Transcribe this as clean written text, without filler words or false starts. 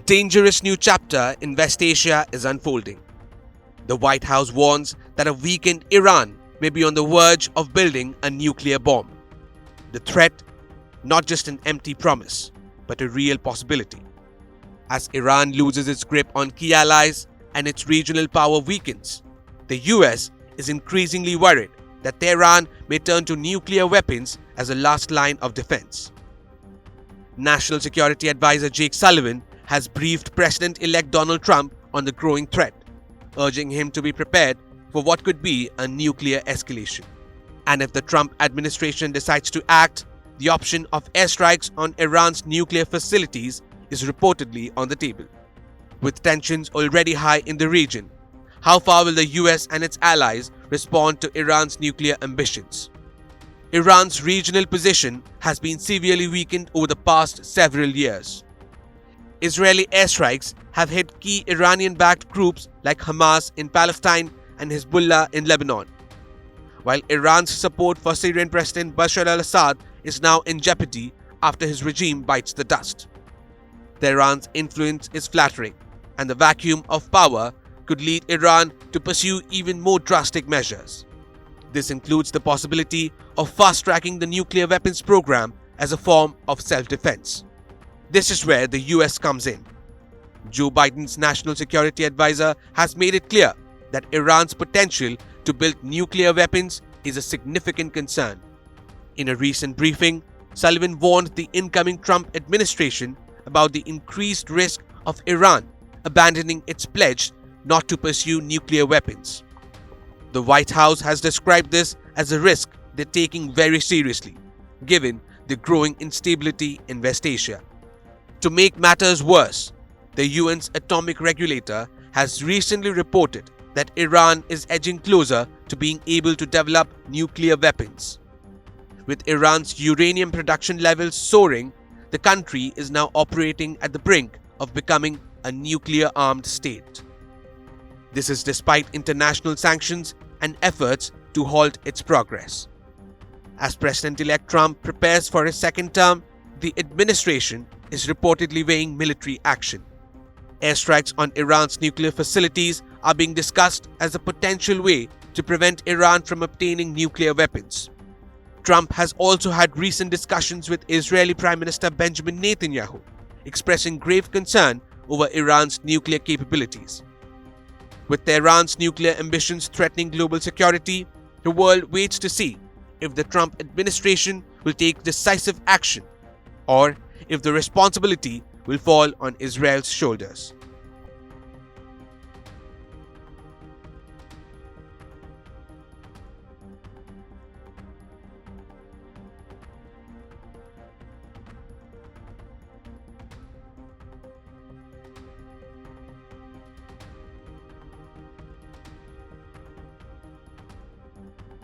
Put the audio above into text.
dangerous new chapter in West Asia is unfolding. The White House warns that a weakened Iran may be on the verge of building a nuclear bomb. The threat, not just an empty promise, but a real possibility. As Iran loses its grip on key allies and its regional power weakens, the US is increasingly worried that Tehran may turn to nuclear weapons as a last line of defense. National Security Advisor Jake Sullivan has briefed President-elect Donald Trump on the growing threat, urging him to be prepared for what could be a nuclear escalation. And if the Trump administration decides to act, the option of airstrikes on Iran's nuclear facilities is reportedly on the table. With tensions already high in the region, how far will the US and its allies respond to Iran's nuclear ambitions? Iran's regional position has been severely weakened over the past several years. Israeli airstrikes have hit key Iranian-backed groups like Hamas in Palestine and Hezbollah in Lebanon, while Iran's support for Syrian President Bashar al-Assad is now in jeopardy after his regime bites the dust. Tehran's influence is flattering, and the vacuum of power could lead Iran to pursue even more drastic measures. This includes the possibility of fast-tracking the nuclear weapons program as a form of self-defense. This is where the US comes in. Joe Biden's national security advisor has made it clear that Iran's potential to build nuclear weapons is a significant concern. In a recent briefing, Sullivan warned the incoming Trump administration about the increased risk of Iran abandoning its pledge not to pursue nuclear weapons. The White House has described this as a risk they're taking very seriously, given the growing instability in West Asia. To make matters worse, the UN's atomic regulator has recently reported that Iran is edging closer to being able to develop nuclear weapons. With Iran's uranium production levels soaring, the country is now operating at the brink of becoming a nuclear-armed state. This is despite international sanctions and efforts to halt its progress. As President-elect Trump prepares for his second term, the administration is reportedly weighing military action. Airstrikes on Iran's nuclear facilities are being discussed as a potential way to prevent Iran from obtaining nuclear weapons. Trump has also had recent discussions with Israeli Prime Minister Benjamin Netanyahu, expressing grave concern over Iran's nuclear capabilities. With Tehran's nuclear ambitions threatening global security, the world waits to see if the Trump administration will take decisive action or if the responsibility will fall on Israel's shoulders.